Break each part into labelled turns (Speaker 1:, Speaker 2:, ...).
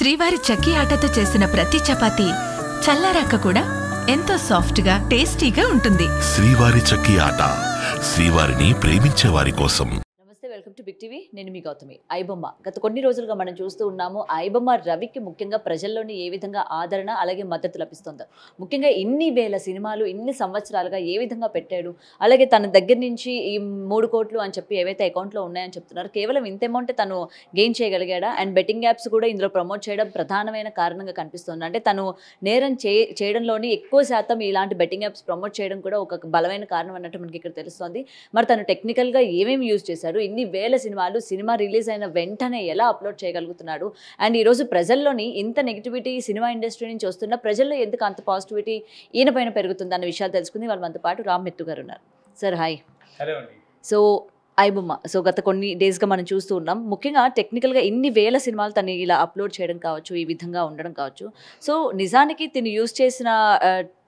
Speaker 1: శ్రీవారి చక్కి ఆటతో చేసిన ప్రతి చపాతీ చల్లారాక కూడా ఎంతో సాఫ్ట్గా టేస్టీగా ఉంటుంది.
Speaker 2: శ్రీవారి చక్కి ఆట, శ్రీవారిని ప్రేమించే వారి కోసం.
Speaker 3: నమస్తే, వెల్కమ్ టు బిగ్ టీవీ. నేను మీ గౌతమి. ఐబొమ్మ గత కొన్ని రోజులుగా మనం చూస్తూ ఉన్నాము. ఐబొమ్మ రవికి ముఖ్యంగా ప్రజల్లోని ఏ విధంగా ఆదరణ అలాగే మద్దతు లభిస్తుందో, ముఖ్యంగా ఇన్ని వేల సినిమాలు ఇన్ని సంవత్సరాలుగా ఏ విధంగా పెట్టాడు, అలాగే తన దగ్గర నుంచి ఈ 3 కోట్లు అని చెప్పి ఏవైతే అకౌంట్లో ఉన్నాయని చెప్తున్నారు, కేవలం ఇంత అమౌంట్ తను గెయిన్ చేయగలిగాడా? అండ్ బెట్టింగ్ యాప్స్ కూడా ఇందులో ప్రమోట్ చేయడం ప్రధానమైన కారణంగా కనిపిస్తుంది. అంటే తను నేరం చేయడంలోని ఎక్కువ శాతం ఇలాంటి బెట్టింగ్ యాప్స్ ప్రమోట్ చేయడం కూడా ఒక బలమైన కారణం అన్నట్టు మనకి ఇక్కడ తెలుస్తుంది. మరి తను టెక్నికల్గా ఏమేమి యూజ్ చేశారు, ఇన్ని వేల సినిమా రిలీజ్ అయిన వెంటనే ఎలా అప్లోడ్ చేయగలుగుతున్నాడు, అండ్ ఈరోజు ప్రజల్లోని ఇంత నెగిటివిటీ సినిమా ఇండస్ట్రీ నుంచి వస్తున్న ప్రజల్లో ఎందుకు అంత పాజిటివిటీ ఈయన పైన పెరుగుతుంది అన్న విషయాలు తెలుసుకుంది. వాళ్ళతో పాటు రామ్ మిత్తు గారు ఉన్నారు. Sir hi. So iBomma, so గత కొన్ని డేస్గా మనం చూస్తూ ఉన్నాం. ముఖ్యంగా టెక్నికల్గా ఇన్ని వేల సినిమాలు తను ఇలా అప్లోడ్ చేయడం కావచ్చు, ఈ విధంగా ఉండడం కావచ్చు. సో నిజానికి తిను యూజ్ చేసిన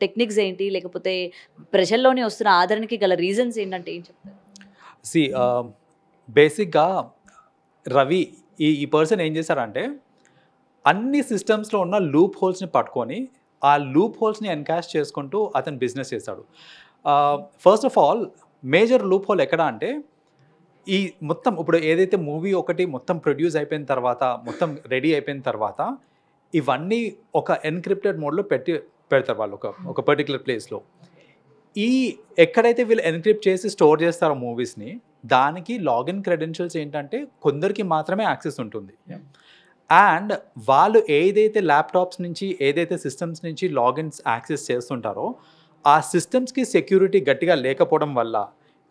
Speaker 3: టెక్నిక్స్ ఏంటి, లేకపోతే ప్రజల్లోనే వస్తున్న ఆదరణకి గల రీజన్స్ ఏంటంటే ఏం చెప్తారు?
Speaker 4: బేసిక్గా రవి ఈ పర్సన్ ఏం చేశారంటే అన్ని సిస్టమ్స్లో ఉన్న లూప్ హోల్స్ని పట్టుకొని ఆ లూప్ హోల్స్ని ఎన్కాష్ చేసుకుంటూ అతను బిజినెస్ చేశాడు. First of all major loop whole ఎక్కడ అంటే, ఈ మొత్తం ఇప్పుడు ఏదైతే మూవీ ఒకటి మొత్తం ప్రొడ్యూస్ అయిపోయిన తర్వాత, మొత్తం రెడీ అయిపోయిన తర్వాత, ఇవన్నీ ఒక ఎన్క్రిప్టెడ్ మోడ్లో పెడతారు వాళ్ళు ఒక పర్టికులర్ ప్లేస్లో. ఎక్కడైతే వీళ్ళు ఎన్క్రిప్ట్ చేసి స్టోర్ చేస్తారో మూవీస్ని, దానికి లాగిన్ క్రెడెన్షియల్స్ ఏంటంటే కొందరికి మాత్రమే యాక్సెస్ ఉంటుంది. అండ్ వాళ్ళు ఏదైతే ల్యాప్టాప్స్ నుంచి ఏదైతే సిస్టమ్స్ నుంచి లాగిన్స్ యాక్సెస్ చేస్తుంటారో ఆ సిస్టమ్స్కి సెక్యూరిటీ గట్టిగా లేకపోవడం వల్ల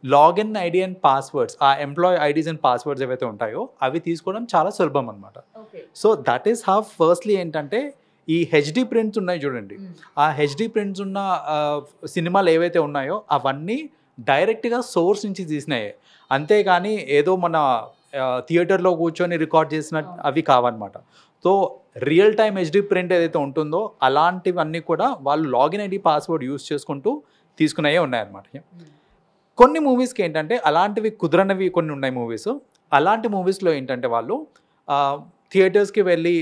Speaker 4: లాగిన్ ఐడి అండ్ పాస్వర్డ్స్, ఆ ఎంప్లాయీ ఐడీస్ అండ్ పాస్వర్డ్స్ ఏవైతే ఉంటాయో అవి తీసుకోవడం చాలా సులభం అనమాట. So that is how firstly ఏంటంటే ఈ హెచ్డి ప్రింట్స్ ఉన్నాయి చూడండి, ఆ హెచ్డి ప్రింట్స్ ఉన్న సినిమాలు ఏవైతే ఉన్నాయో అవన్నీ డైరెక్ట్గా సోర్స్ నుంచి తీసినాయి, అంతేగాని ఏదో మన థియేటర్లో కూర్చొని రికార్డ్ చేసిన అవి కావన్నమాట. So real time HD print ఏదైతే ఉంటుందో అలాంటివన్నీ కూడా వాళ్ళు లాగిన్ ఐడి పాస్వర్డ్ యూస్ చేసుకుంటూ తీసుకునే ఉన్నాయన్నమాట. కొన్ని మూవీస్కి ఏంటంటే అలాంటివి కుదరనివి కొన్ని ఉన్నాయి మూవీస్. అలాంటి మూవీస్లో ఏంటంటే వాళ్ళు థియేటర్స్కి వెళ్ళి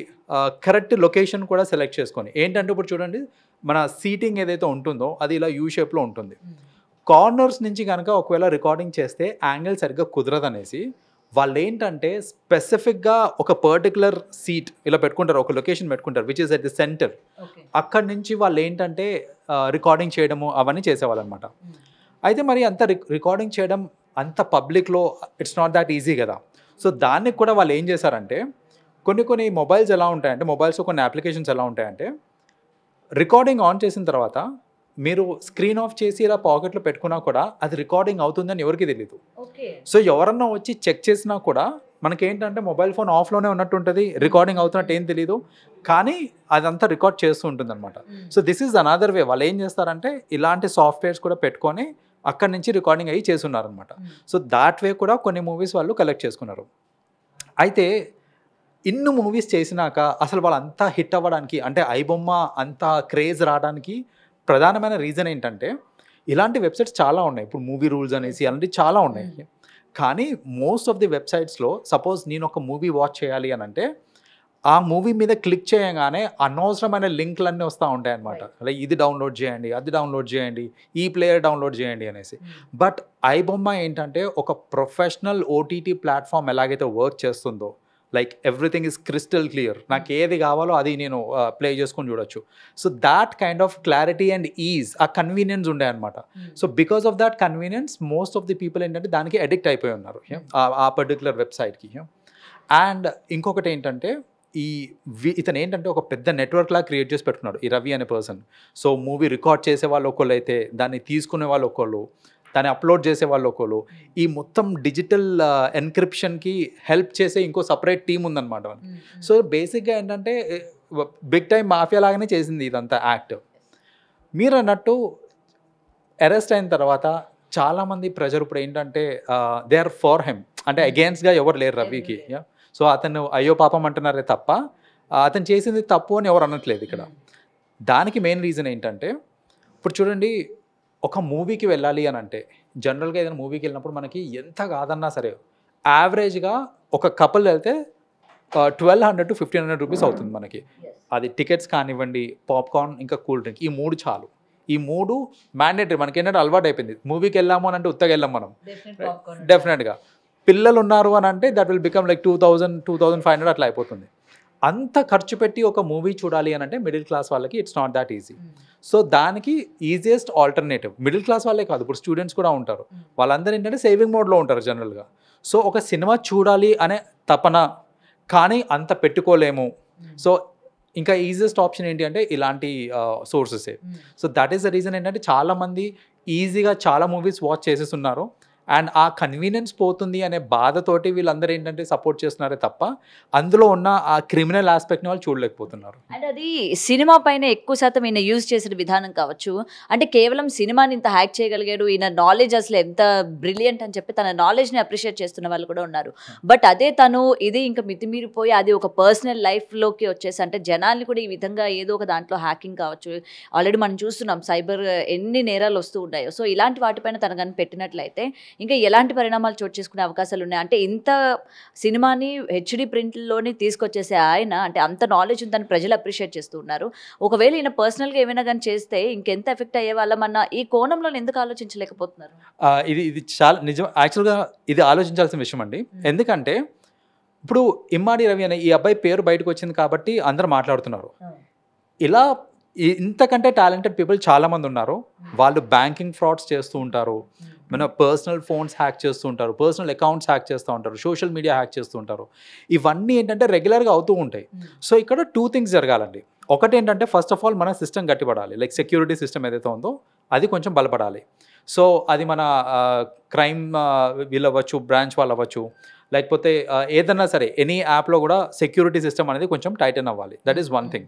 Speaker 4: కరెక్ట్ లొకేషన్ కూడా సెలెక్ట్ చేసుకొని, ఏంటంటే ఇప్పుడు చూడండి మన సీటింగ్ ఏదైతే ఉంటుందో అది ఇలా యూ షేప్లో ఉంటుంది. కార్నర్స్ నుంచి కనుక ఒకవేళ రికార్డింగ్ చేస్తే యాంగిల్ సరిగ్గా కుదరదనేసి వాళ్ళు ఏంటంటే స్పెసిఫిక్గా ఒక పర్టికులర్ సీట్ ఇలా పెట్టుకుంటారు, ఒక లొకేషన్ పెట్టుకుంటారు which is at the centre. అక్కడి నుంచి వాళ్ళు ఏంటంటే రికార్డింగ్ చేయడము అవన్నీ చేసేవాళ్ళు అనమాట. అయితే మరి అంత రికార్డింగ్ చేయడం అంత పబ్లిక్లో ఇట్స్ నాట్ దాట్ ఈజీ కదా. సో దానికి కూడా వాళ్ళు ఏం చేశారంటే, కొన్ని మొబైల్స్ ఎలా ఉంటాయంటే, మొబైల్స్లో కొన్ని అప్లికేషన్స్ ఎలా ఉంటాయంటే, రికార్డింగ్ ఆన్ చేసిన తర్వాత మీరు స్క్రీన్ ఆఫ్ చేసి ఇలా పాకెట్లో పెట్టుకున్నా కూడా అది రికార్డింగ్ అవుతుందని ఎవరికి తెలియదు. సో ఎవరన్నా వచ్చి చెక్ చేసినా కూడా మనకేంటంటే మొబైల్ ఫోన్ ఆఫ్లోనే ఉన్నట్టు ఉంటుంది, రికార్డింగ్ అవుతున్నట్టు ఏం తెలియదు, కానీ అదంతా రికార్డ్ చేస్తూ ఉంటుంది అనమాట. So this is another way. వాళ్ళు ఏం చేస్తారంటే ఇలాంటి సాఫ్ట్వేర్స్ కూడా పెట్టుకొని అక్కడి నుంచి రికార్డింగ్ అయ్యి చేస్తున్నారనమాట. సో దాట్ వే కూడా కొన్ని మూవీస్ వాళ్ళు కలెక్ట్ చేసుకున్నారు. అయితే ఇన్ని మూవీస్ చేసినాక అసలు వాళ్ళు అంతా హిట్ అవ్వడానికి, అంటే ఐబొమ్మ అంత క్రేజ్ రావడానికి ప్రధానమైన రీజన్ ఏంటంటే, ఇలాంటి వెబ్సైట్స్ చాలా ఉన్నాయి. ఇప్పుడు మూవీ రూల్స్ అనేసి అలాంటివి చాలా ఉన్నాయి. కానీ మోస్ట్ ఆఫ్ ది వెబ్సైట్స్లో సపోజ్ నేను ఒక మూవీ వాచ్ చేయాలి అని అంటే ఆ మూవీ మీద క్లిక్ చేయగానే అనవసరమైన లింక్లన్నీ వస్తూ ఉంటాయి అనమాట. అలా ఇది డౌన్లోడ్ చేయండి, అది డౌన్లోడ్ చేయండి, ఈ ప్లేయర్ డౌన్లోడ్ చేయండి అనేసి. బట్ ఐబొమ్మ ఏంటంటే ఒక ప్రొఫెషనల్ ఓటీటీ ప్లాట్ఫామ్ ఎలాగైతే వర్క్ చేస్తుందో, like everything is crystal clear, నాకు ఏది కావాలో అది నేను ప్లే చేసుకొని చూడొచ్చు. So that kind of clarity and is, ఆ కన్వీనియన్స్ ఉండే అనమాట. So because of that convenience most of the people ఏంటంటే దానికి అడిక్ట్ అయిపోయి ఉన్నారు, ఆ పర్టికులర్ వెబ్సైట్కి. అండ్ ఇంకొకటి ఏంటంటే ఇతను ఏంటంటే ఒక పెద్ద నెట్వర్క్ లా క్రియేట్ చేసి పెట్టుకున్నాడు ఈ రవి అనే పర్సన్. సో మూవీ రికార్డ్ చేసే వాళ్ళు ఒకళ్ళు అయితే, దాన్ని తీసుకునే వాళ్ళు ఒకళ్ళు, దాన్ని అప్లోడ్ చేసే వాళ్ళు ఒకళ్ళు, ఈ మొత్తం డిజిటల్ ఎన్క్రిప్షన్కి హెల్ప్ చేసే ఇంకో సపరేట్ టీం ఉందన్నమాట. సో బేసిక్గా ఏంటంటే బిగ్ టైమ్ మాఫియా లాగానే చేసింది ఇదంతా యాక్ట్. మీరు అన్నట్టు అరెస్ట్ అయిన తర్వాత చాలామంది ప్రజలు ఇప్పుడు ఏంటంటే దే ఆర్ ఫార్ హెమ్, అంటే అగేన్స్ట్గా ఎవరు లేరు రవికి. సో అతను అయ్యో పాపం అంటున్నారే తప్ప అతను చేసింది తప్పు అని ఎవరు అనట్లేదు ఇక్కడ. దానికి మెయిన్ రీజన్ ఏంటంటే, ఇప్పుడు చూడండి ఒక మూవీకి వెళ్ళాలి అని అంటే, జనరల్గా ఏదైనా మూవీకి వెళ్ళినప్పుడు మనకి ఎంత కాదన్నా సరే యావరేజ్గా ఒక కపుల్ వెళ్తే $1,200 to $1,500 అవుతుంది మనకి. అది టికెట్స్ కానివ్వండి, పాప్కార్న్, ఇంకా కూల్ డ్రింక్, ఈ 3 చాలు. ఈ 3 మ్యాండేటరీ. మనకి ఏంటంటే అలవాటు అయిపోయింది, మూవీకి వెళ్ళాము అని అంటే ఉత్తగా వెళ్ళాం మనం, డెఫినెట్గా. పిల్లలు ఉన్నారు అని అంటే దట్ విల్ బికమ్ లైక్ 2,000-2,500 అట్లా అయిపోతుంది. అంత ఖర్చు పెట్టి ఒక మూవీ చూడాలి అని అంటే మిడిల్ క్లాస్ వాళ్ళకి it's not that easy. So దానికి ఈజియెస్ట్ ఆల్టర్నేటివ్, మిడిల్ క్లాస్ వాళ్ళే కాదు, ఇప్పుడు స్టూడెంట్స్ కూడా ఉంటారు, వాళ్ళందరూ ఏంటంటే సేవింగ్ మోడ్లో ఉంటారు జనరల్గా. సో ఒక సినిమా చూడాలి అనే తపన, కానీ అంత పెట్టుకోలేము. సో ఇంకా ఈజియెస్ట్ ఆప్షన్ ఏంటి అంటే ఇలాంటి సోర్సెసే. So that is the reason ఏంటంటే చాలామంది ఈజీగా చాలా మూవీస్ వాచ్ చేసేస్తున్నారు. అండ్ ఆ కన్వీనియన్స్ పోతుంది అనే బాధతోటి వీళ్ళందరూ ఏంటంటే సపోర్ట్ చేస్తున్నారే తప్ప అందులో ఉన్న ఆ క్రిమినల్ ఆస్పెక్ట్ని వాళ్ళు చూడలేకపోతున్నారు.
Speaker 3: అండ్ అది సినిమా పైన ఎక్కువ శాతం ఈయన యూజ్ చేసిన విధానం కావచ్చు. అంటే కేవలం సినిమాని ఇంత హ్యాక్ చేయగలిగాడు, ఈయన నాలెడ్జ్ అసలు ఎంత బ్రిలియంట్ అని చెప్పి తన నాలెడ్జ్ని అప్రిషియేట్ చేస్తున్న వాళ్ళు కూడా ఉన్నారు. బట్ అదే తను ఇది ఇంకా మితిమీరిపోయి అది ఒక పర్సనల్ లైఫ్లోకి వచ్చేసి అంటే జనాల్ని కూడా ఈ విధంగా ఏదో ఒక దాంట్లో హ్యాకింగ్ కావచ్చు, ఆల్రెడీ మనం చూస్తున్నాం సైబర్ ఎన్ని నేరాలు వస్తూ ఉన్నాయో. సో ఇలాంటి వాటిపైన తన కానీ పెట్టినట్లయితే ఇంకా ఎలాంటి పరిణామాలు చోటు చేసుకునే అవకాశాలు ఉన్నాయి? అంటే ఇంత సినిమాని హెచ్డి ప్రింట్లోని తీసుకొచ్చేసే ఆయన అంటే అంత నాలెడ్జ్ ఉందని ప్రజలు అప్రిషియేట్ చేస్తూ ఉన్నారు. ఒకవేళ ఈయన పర్సనల్గా ఏమైనా కానీ చేస్తే ఇంకెంత ఎఫెక్ట్ అయ్యే వాళ్ళమన్న ఈ కోణంలో ఎందుకు ఆలోచించలేకపోతున్నారు?
Speaker 4: ఇది చాలా నిజం. యాక్చువల్గా ఇది ఆలోచించాల్సిన విషయం అండి. ఎందుకంటే ఇప్పుడు ఇమ్మాడి రవి అనే ఈ అబ్బాయి పేరు బయటకు వచ్చింది కాబట్టి అందరూ మాట్లాడుతున్నారు. ఇలా ఇంతకంటే టాలెంటెడ్ పీపుల్ చాలామంది ఉన్నారు. వాళ్ళు బ్యాంకింగ్ ఫ్రాడ్స్ చేస్తూ ఉంటారు, మన పర్సనల్ ఫోన్స్ హ్యాక్ చేస్తూ ఉంటారు, పర్సనల్ అకౌంట్స్ హ్యాక్ చేస్తూ ఉంటారు, సోషల్ మీడియా హ్యాక్ చేస్తూ ఉంటారు. ఇవన్నీ ఏంటంటే రెగ్యులర్గా అవుతూ ఉంటాయి. సో ఇక్కడ 2 things జరగాలండి. ఒకటి ఏంటంటే ఫస్ట్ ఆఫ్ ఆల్ మన సిస్టమ్ గట్టిపడాలి, లైక్ సెక్యూరిటీ సిస్టమ్ ఏదైతే ఉందో అది కొంచెం బలపడాలి. సో అది మన క్రైమ్ వీళ్ళు అవ్వచ్చు, బ్రాంచ్ వాళ్ళు అవ్వచ్చు, లేకపోతే ఏదన్నా సరే ఎనీ యాప్లో కూడా సెక్యూరిటీ సిస్టమ్ అనేది కొంచెం టైటన్ అవ్వాలి. That is 1 thing.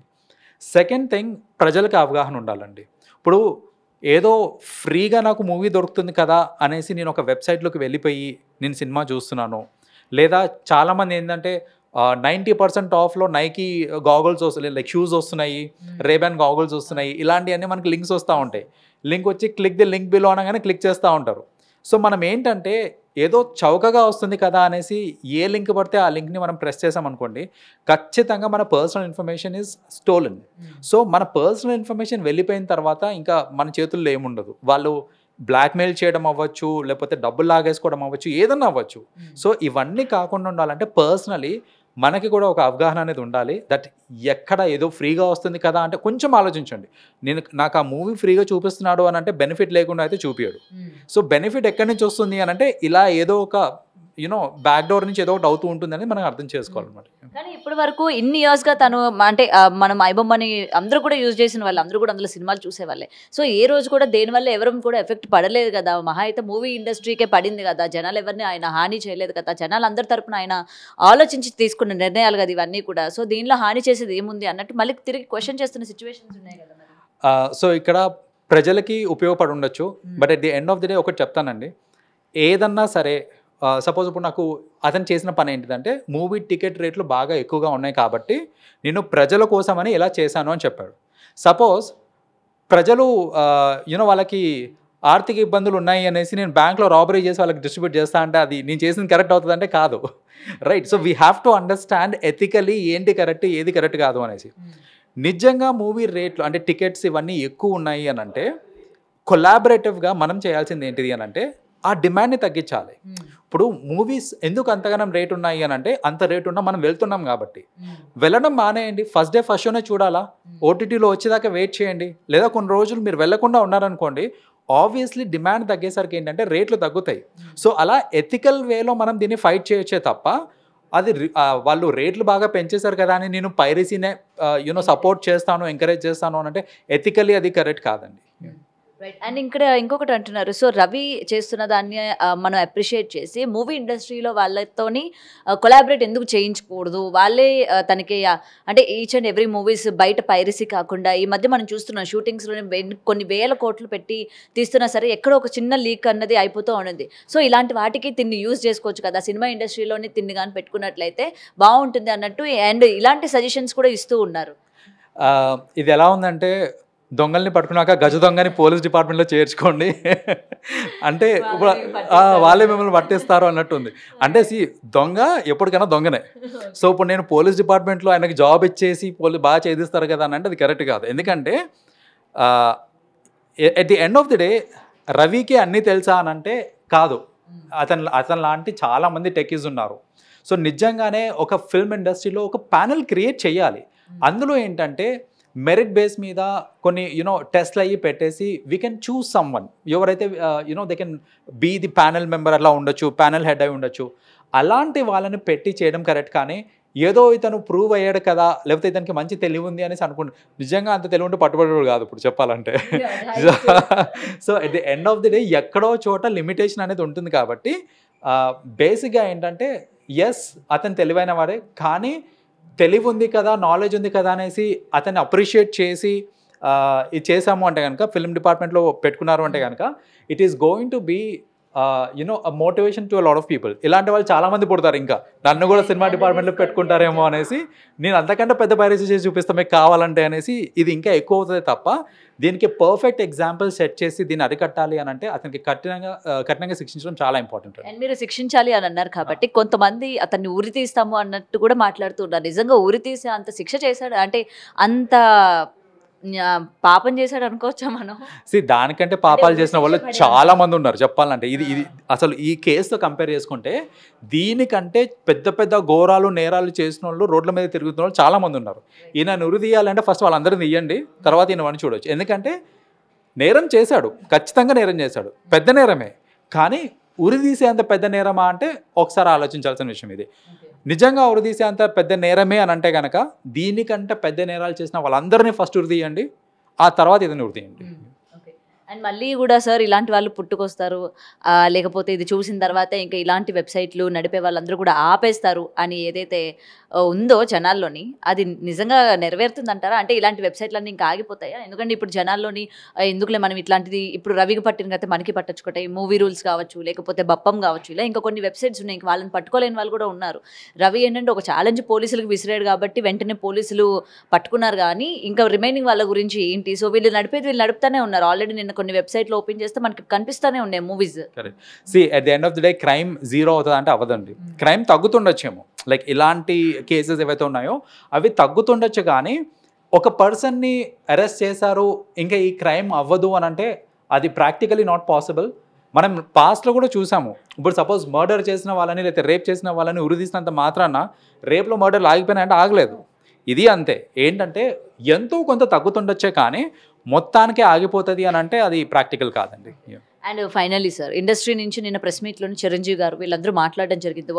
Speaker 4: Second thing, ప్రజలకు అవగాహన ఉండాలండి. ఇప్పుడు ఏదో ఫ్రీగా నాకు మూవీ దొరుకుతుంది కదా అనేసి నేను ఒక వెబ్సైట్లోకి వెళ్ళిపోయి నేను సినిమా చూస్తున్నాను. లేదా చాలామంది ఏంటంటే 90% ఆఫ్లో నైకీ గాగుల్స్ వస్తున్నాయి, లైక్ షూస్ వస్తున్నాయి, రేబ్యాన్ గాగుల్స్ వస్తున్నాయి, ఇలాంటివన్నీ మనకి లింక్స్ వస్తూ ఉంటాయి. లింక్ వచ్చి క్లిక్ ది లింక్ బిలో అనగానే క్లిక్ చేస్తూ ఉంటారు. సో మనం ఏంటంటే ఏదో చౌకగా వస్తుంది కదా అనేసి ఏ లింక్ పడితే ఆ లింక్ని మనం ప్రెస్ చేసామనుకోండి, ఖచ్చితంగా మన personal information is stolen. So మన పర్సనల్ ఇన్ఫర్మేషన్ వెళ్ళిపోయిన తర్వాత ఇంకా మన చేతుల్లో ఏముండదు. వాళ్ళు బ్లాక్మెయిల్ చేయడం అవ్వచ్చు, లేకపోతే డబ్బులు లాగేసుకోవడం అవ్వచ్చు, ఏదన్నా అవ్వచ్చు. సో ఇవన్నీ కాకుండా ఉండాలంటే పర్సనలీ మనకి కూడా ఒక అవగాహన అనేది ఉండాలి. దట్ ఎక్కడ ఏదో ఫ్రీగా వస్తుంది కదా అంటే కొంచెం ఆలోచించండి. నాకు ఆ మూవీ ఫ్రీగా చూపిస్తున్నాడు అని అంటే బెనిఫిట్ లేకుండా అయితే చూపించాడు. సో బెనిఫిట్ ఎక్కడి నుంచి వస్తుంది అని అంటే ఇలా ఏదో ఒక బ్యాక్ డోర్ నుంచి ఏదో ఒకటి అవుతూ ఉంటుందని మనం అర్థం చేసుకోవాలన్నమాట.
Speaker 3: కానీ ఇప్పటి వరకు ఇన్ని ఇయర్స్గా తను అంటే మనం ఐబొమ్మని అందరూ కూడా యూజ్ చేసిన వాళ్ళు, అందరూ కూడా అందులో సినిమాలు చూసేవాళ్ళే. సో ఏ రోజు కూడా దేనివల్ల ఎవరు కూడా ఎఫెక్ట్ పడలేదు కదా, మహా అయితే మూవీ ఇండస్ట్రీకే పడింది కదా, జనాలు ఎవరిని ఆయన హాని చేయలేదు కదా, జనాలు అందరి తరపున ఆయన ఆలోచించి తీసుకున్న నిర్ణయాలు కదా ఇవన్నీ కూడా. సో దీనిలో హాని చేసేది ఏముంది అన్నట్టు మళ్ళీ తిరిగి క్వశ్చన్ చేస్తున్న సిచ్యువేషన్స్ ఉన్నాయి కదా.
Speaker 4: సో ఇక్కడ ప్రజలకి ఉపయోగపడి ఉండొచ్చు. But at the end of the day ఒకటి చెప్తానండి, ఏదన్నా సరే సపోజ్ ఇప్పుడు నాకు అతను చేసిన పని ఏంటిదంటే మూవీ టికెట్ రేట్లు బాగా ఎక్కువగా ఉన్నాయి కాబట్టి నేను ప్రజల కోసమని ఇలా చేశాను అని చెప్పాడు. సపోజ్ ప్రజలు వాళ్ళకి ఆర్థిక ఇబ్బందులు ఉన్నాయి అనేసి నేను బ్యాంక్లో రాబరీ చేసి వాళ్ళకి డిస్ట్రిబ్యూట్ చేస్తా అంటే అది నేను చేసింది కరెక్ట్ అవుతుందంటే కాదు, right? So we have to understand ethically ఏంటి కరెక్ట్, ఏది కరెక్ట్ కాదు అనేసి. నిజంగా మూవీ రేట్లు అంటే టికెట్స్ ఇవన్నీ ఎక్కువ ఉన్నాయి అని అంటే కొలాబరేటివ్గా మనం చేయాల్సింది ఏంటిది అని అంటే ఆ డిమాండ్ని తగ్గించాలి. ఇప్పుడు మూవీస్ ఎందుకు అంతగానం రేట్ ఉన్నాయి అని అంటే అంత రేట్ ఉన్నా మనం వెళ్తున్నాం కాబట్టి. వెళ్ళడం మానేయండి, ఫస్ట్ డే ఫస్ట్ షోనే చూడాలా, ఓటీటీలో వచ్చేదాకా వెయిట్ చేయండి. లేదా కొన్ని రోజులు మీరు వెళ్ళకుండా ఉన్నారనుకోండి, ఆబ్వియస్లీ డిమాండ్ తగ్గేసరికి ఏంటంటే రేట్లు తగ్గుతాయి. సో అలా ఎథికల్ వేలో మనం దీన్ని ఫైట్ చేయొచ్చే తప్ప అది వాళ్ళు రేట్లు బాగా పెంచేశారు కదా అని నేను పైరసీనే సపోర్ట్ చేస్తాను, ఎంకరేజ్ చేస్తాను అని అంటే ఎథికల్లీ అది కరెక్ట్ కాదండి.
Speaker 3: రైట్. అండ్ ఇక్కడ ఇంకొకటి అంటున్నారు, సో రవి చేస్తున్న దాన్ని మనం అప్రిషియేట్ చేసి మూవీ ఇండస్ట్రీలో వాళ్ళతోని కొలాబరేట్ ఎందుకు చేయించకూడదు, వాళ్ళే తనకి అంటే ఈచ్ అండ్ ఎవ్రీ మూవీస్ బయట పైరసీ కాకుండా ఈ మధ్య మనం చూస్తున్నాం షూటింగ్స్లోనే కొన్ని వేల కోట్లు పెట్టి తీస్తున్నా సరే ఎక్కడో ఒక చిన్న లీక్ అన్నది అయిపోతూ ఉన్నది. సో ఇలాంటి వాటికి తిన్ని యూజ్ చేసుకోవచ్చు కదా, సినిమా ఇండస్ట్రీలోని తిన్ని కానీ పెట్టుకున్నట్లయితే బాగుంటుంది అన్నట్టు. అండ్ ఇలాంటి సజెషన్స్ కూడా ఇస్తూ ఉన్నారు.
Speaker 4: ఇది ఎలా ఉందంటే దొంగల్ని పట్టుకున్నాక గజ దొంగని పోలీస్ డిపార్ట్మెంట్లో చేర్చుకోండి అంటే ఇప్పుడు వాళ్ళే మిమ్మల్ని పట్టేస్తారు అన్నట్టుంది. అంటే దొంగ ఎప్పటికైనా దొంగనే. సో ఇప్పుడు నేను పోలీస్ డిపార్ట్మెంట్లో ఆయనకి జాబ్ ఇచ్చేసి బాగా చేదిస్తారు కదా అని అంటే అది కరెక్ట్ కాదు. ఎందుకంటే at the end of the day రవికి అన్నీ తెలుసా అని అంటే కాదు. అతను లాంటి చాలామంది టెకీస్ ఉన్నారు. సో నిజంగానే ఒక ఫిల్మ్ ఇండస్ట్రీలో ఒక ప్యానెల్ క్రియేట్ చేయాలి. అందులో ఏంటంటే మెరిట్ బేస్ మీద కొన్ని టెస్ట్లు అయ్యి పెట్టేసి వీ కెన్ చూస్ సమ్వన్ ఎవరైతే they can be the panel member అలా ఉండొచ్చు, ప్యానెల్ హెడ్ అయి ఉండొచ్చు. అలాంటి వాళ్ళని పెట్టి చేయడం కరెక్ట్. కానీ ఏదో ఇతను ప్రూవ్ అయ్యాడు కదా, లేకపోతే ఇతనికి మంచి తెలివి ఉంది అనేసి అనుకుంటు, నిజంగా అంత తెలివి ఉంటే పట్టుబడి కాదు ఇప్పుడు చెప్పాలంటే. So at the end of the day ఎక్కడో చోట లిమిటేషన్ అనేది ఉంటుంది. కాబట్టి బేసిక్గా ఏంటంటే ఎస్ అతను తెలివైన వాడే, కానీ తెలివి ఉంది కదా, నాలెడ్జ్ ఉంది కదా అనేసి అతన్ని అప్రిషియేట్ చేసి ఇది చేసాము అంటే కనుక, ఫిల్మ్ డిపార్ట్మెంట్లో పెట్టుకున్నారు అంటే కనుక it is going to be motivation to lot of people. ఇలాంటి వాళ్ళు చాలామంది పుడతారు. ఇంకా నన్ను కూడా సినిమా డిపార్ట్మెంట్లో పెట్టుకుంటారేమో అనేసి, నేను అంతకంటే పెద్ద పైరసీ చేసి చూపిస్తాం మీకు కావాలంటే అనేసి ఇది ఇంకా ఎక్కువ అవుతుంది తప్ప దీనికి పర్ఫెక్ట్ ఎగ్జాంపుల్ సెట్ చేసి దీన్ని అరికట్టాలి అని అంటే అతనికి కఠినంగా శిక్షించడం చాలా ఇంపార్టెంట్.
Speaker 3: అండ్ మీరు శిక్షించాలి అని అన్నారు కాబట్టి కొంతమంది అతన్ని ఉరి తీస్తాము అన్నట్టు కూడా మాట్లాడుతున్నారు. నిజంగా ఉరి తీసే అంత శిక్ష చేశాడు అంటే అంత పాపం చేశాడు అనుకోవచ్చా మనం?
Speaker 4: దానికంటే పాపాలు చేసిన వాళ్ళు చాలా మంది ఉన్నారు చెప్పాలంటే. ఇది అసలు ఈ కేసుతో కంపేర్ చేసుకుంటే దీనికంటే పెద్ద పెద్ద ఘోరాలు నేరాలు చేసిన వాళ్ళు, రోడ్ల మీద తిరుగుతున్న వాళ్ళు చాలా మంది ఉన్నారు. ఈయన ఉరి తీయాలంటే ఫస్ట్ వాళ్ళందరినీ తీయండి, తర్వాత ఈయన వాడిని చూడవచ్చు. ఎందుకంటే నేరం చేశాడు, ఖచ్చితంగా నేరం చేశాడు, పెద్ద నేరమే. కానీ ఉరి తీసేంత పెద్ద నేరమా అంటే ఒకసారి ఆలోచించాల్సిన విషయం ఇది. నిజంగా ఉరి తీసేంత పెద్ద నేరమే అని అంటే కనుక దీనికంటే పెద్ద నేరాలు చేసిన వాళ్ళందరినీ ఫస్ట్ ఉరి తీయండి, ఆ తర్వాత ఇదని ఉరి తీయండి.
Speaker 3: అండ్ మళ్ళీ కూడా సార్ ఇలాంటి వాళ్ళు పుట్టుకొస్తారు, లేకపోతే ఇది చూసిన తర్వాత ఇంకా ఇలాంటి వెబ్సైట్లు నడిపే వాళ్ళందరూ కూడా ఆపేస్తారు అని ఏదైతే ఉందో జనాల్లోని, అది నిజంగా నెరవేరుతుందంటారా? అంటే ఇలాంటి వెబ్సైట్లన్నీ ఇంకా ఆగిపోతాయా? ఎందుకంటే ఇప్పుడు జనాల్లోని ఎందుకులే మనం ఇట్లాంటిది, ఇప్పుడు రవికి పట్టిన కదా మనకి పట్టచ్చుకుంటాయి, మూవీ రూల్స్ కావచ్చు, లేకపోతే బప్పం కావచ్చు, ఇలా ఇంకా కొన్ని వెబ్సైట్స్ ఉన్నాయి, ఇంకా వాళ్ళని పట్టుకోలేని వాళ్ళు కూడా ఉన్నారు. రవి ఏంటంటే ఒక ఛాలెంజ్ పోలీసులకు విసిరాడు కాబట్టి వెంటనే పోలీసులు పట్టుకున్నారు, కానీ ఇంకా రిమైనింగ్ వాళ్ళ గురించి ఏంటి? సో వీళ్ళు నడుపుతానే ఉన్నారు. ఆల్రెడీ నిన్న కొన్ని వెబ్సైట్లు ఓపెన్ చేస్తే మనకి కనిపిస్తూనే ఉన్నాయి movies.
Speaker 4: At the end of the day crime zero అవుతుంది అంటే అవ్వదండి. క్రైమ్ తగ్గుతుండొచ్చేమో, లైక్ ఇలాంటి కేసెస్ ఏవైతే ఉన్నాయో అవి తగ్గుతుండొచ్చు, కానీ ఒక పర్సన్ని అరెస్ట్ చేశారు ఇంకా ఈ క్రైమ్ అవ్వదు అని అంటే అది ప్రాక్టికలీ నాట్ పాసిబుల్. మనం పాస్ట్లో కూడా చూసాము. ఇప్పుడు సపోజ్ మర్డర్ చేసిన వాళ్ళని లేకపోతే రేప్ చేసిన వాళ్ళని ఉరిదీసినంత మాత్రాన రేప్లో మర్డర్లు ఆగిపోయినాయంటే ఆగలేదు. ఇది అంతే. ఏంటంటే ఎంతో కొంత తగ్గుతుండొచ్చే, కానీ మొత్తానికి ఆగిపోతుంది అని అంటే అది ప్రాక్టికల్ కాదండి.
Speaker 3: అండ్ ఫైనల్లీ సార్, ఇండస్ట్రీ నుంచి నిన్న ప్రెస్ మీట్లోని చిరంజీవి గారు వీళ్ళందరూ మాట్లాడడం జరిగింది.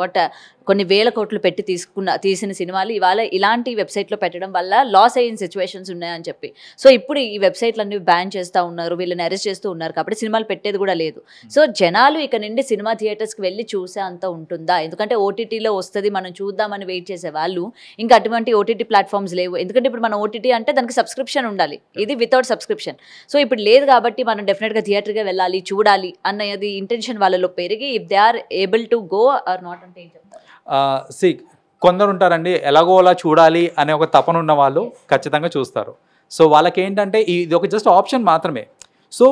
Speaker 3: కొన్ని వేల కోట్లు పెట్టి తీసిన సినిమాలు ఇవాళ ఇలాంటి వెబ్సైట్లో పెట్టడం వల్ల లాస్ అయిన సిచ్యువేషన్స్ ఉన్నాయని చెప్పి, సో ఇప్పుడు ఈ వెబ్సైట్లన్నీ బ్యాన్ చేస్తూ ఉన్నారు, వీళ్ళని అరెస్ట్ చేస్తూ ఉన్నారు, కాబట్టి సినిమాలు పెట్టేది కూడా లేదు. సో జనాలు ఇక నుండి సినిమా థియేటర్స్కి వెళ్ళి చూసే అంత ఉంటుందా? ఎందుకంటే ఓటీటీలో వస్తుంది మనం చూద్దామని వెయిట్ చేసే వాళ్ళు, ఇంకా అటువంటి ఓటీటీ ప్లాట్ఫామ్స్ లేవు. ఎందుకంటే ఇప్పుడు మన ఓటీటీ అంటే దానికి సబ్స్క్రిప్షన్ ఉండాలి, ఇది వితౌట్ సబ్స్క్రిప్షన్. సో ఇప్పుడు లేదు కాబట్టి మనం డెఫినెట్గా థియేటర్గా వెళ్ళాలి, చూడాలి అన్నది ఇంటెన్షన్ వాళ్ళలో పెరిగి, if they are able to go or not అంటే ఏం చెప్తారు?
Speaker 4: కొందరు ఉంటారండి ఎలాగో అలా చూడాలి అనే ఒక తపన ఉన్న వాళ్ళు ఖచ్చితంగా చూస్తారు. సో వాళ్ళకి ఏంటంటే ఇది ఒక జస్ట్ ఆప్షన్ మాత్రమే. సో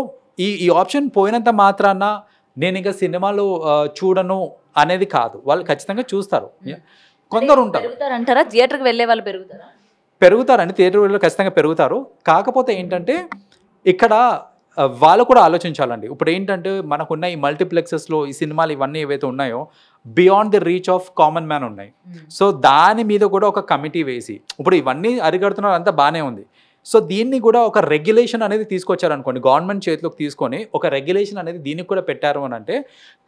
Speaker 4: ఈ ఆప్షన్ పోయినంత మాత్రాన నేను ఇంకా సినిమాలు చూడను అనేది కాదు, వాళ్ళు ఖచ్చితంగా చూస్తారు. కొందరు ఉంటారు
Speaker 3: అంటారా థియేటర్కి వెళ్ళే వాళ్ళు
Speaker 4: పెరుగుతారండి, థియేటర్ వెళ్ళి ఖచ్చితంగా పెరుగుతారు. కాకపోతే ఏంటంటే ఇక్కడ వాళ్ళు కూడా ఆలోచించాలండి. ఇప్పుడు ఏంటంటే మనకున్న ఈ మల్టీప్లెక్సెస్లో ఈ సినిమాలు ఇవన్నీ ఏవైతే ఉన్నాయో beyond the reach of common man ఉన్నాయి. సో దాని మీద కూడా ఒక కమిటీ వేసి, ఇప్పుడు ఇవన్నీ అరిగడుతున్నారు అంతా బాగానే ఉంది. సో దీన్ని కూడా ఒక రెగ్యులేషన్ అనేది తీసుకొచ్చారనుకోండి, గవర్నమెంట్ చేతిలోకి తీసుకొని ఒక రెగ్యులేషన్ అనేది దీనికి కూడా పెట్టారు అని అంటే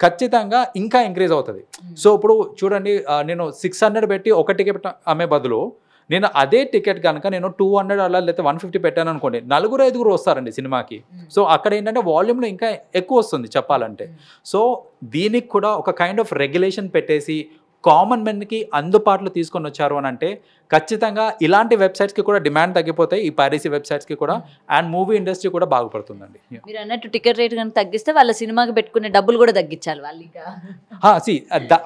Speaker 4: ఖచ్చితంగా ఇంకా ఇంక్రీజ్ అవుతుంది. సో ఇప్పుడు చూడండి, నేను 600 పెట్టి ఒక టికెట్ అమ్మే బదులు నేను అదే టికెట్ కనుక నేను 200 అలా లేకపోతే 150 పెట్టాను అనుకోండి, 4-5 వస్తారండి సినిమాకి. సో అక్కడ ఏంటంటే వాల్యూమ్లో ఇంకా ఎక్కువ వస్తుంది చెప్పాలంటే. సో దీనికి కూడా ఒక కైండ్ ఆఫ్ రెగ్యులేషన్ పెట్టేసి కామన్ మెన్కి అందుబాటులో తీసుకొని వచ్చారు అని అంటే ఖచ్చితంగా ఇలాంటి వెబ్సైట్స్కి కూడా డిమాండ్ తగ్గిపోతాయి, ఈ పైరసీ వెబ్సైట్స్కి కూడా, అండ్ మూవీ ఇండస్ట్రీ కూడా బాగుపడుతుందండి.
Speaker 3: మీరు అన్నట్టు టికెట్ రేట్ కనుక తగ్గిస్తే వాళ్ళ సినిమాకి పెట్టుకునే డబ్బులు కూడా తగ్గించాలి వాళ్ళు.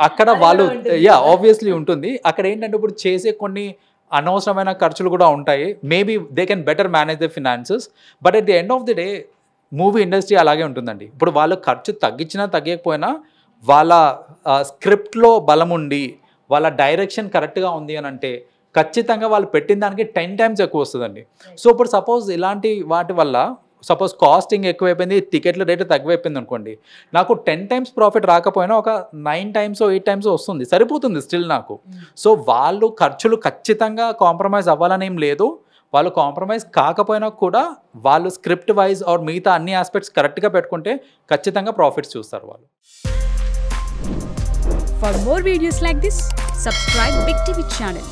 Speaker 4: అక్కడ వాళ్ళు ఆబ్వియస్లీ ఉంటుంది. అక్కడ ఏంటంటే ఇప్పుడు చేసే కొన్ని అనవసరమైన ఖర్చులు కూడా ఉంటాయి. Maybe they can better manage the finances. But at the end of the day movie industry అలాగే ఉంటుందండి. ఇప్పుడు వాళ్ళు ఖర్చు తగ్గించినా తగ్గకపోయినా వాళ్ళ స్క్రిప్ట్లో బలం ఉండి వాళ్ళ డైరెక్షన్ కరెక్ట్గా ఉంది అని అంటే ఖచ్చితంగా వాళ్ళు పెట్టిన దానికి 10 times ఎక్కువ వస్తుందండి. సో ఇప్పుడు సపోజ్ ఇలాంటి వాటి వల్ల సపోజ్ కాస్టింగ్ ఎక్కువైపోయింది, టికెట్ల రేటు తక్కువైపోయింది అనుకోండి, నాకు 10 times ప్రాఫిట్ రాకపోయినా ఒక 9 times 8 times వస్తుంది, సరిపోతుంది స్టిల్ నాకు. సో వాళ్ళు ఖర్చులు ఖచ్చితంగా కాంప్రమైజ్ అవ్వాలని ఏం లేదు. వాళ్ళు కాంప్రమైజ్ కాకపోయినా కూడా వాళ్ళు స్క్రిప్ట్ వైజ్ ఆర్ మిగతా అన్ని ఆస్పెక్ట్స్ కరెక్ట్గా పెట్టుకుంటే ఖచ్చితంగా ప్రాఫిట్స్ చూస్తారు వాళ్ళు.
Speaker 5: For more videos like this, subscribe Big TV channel.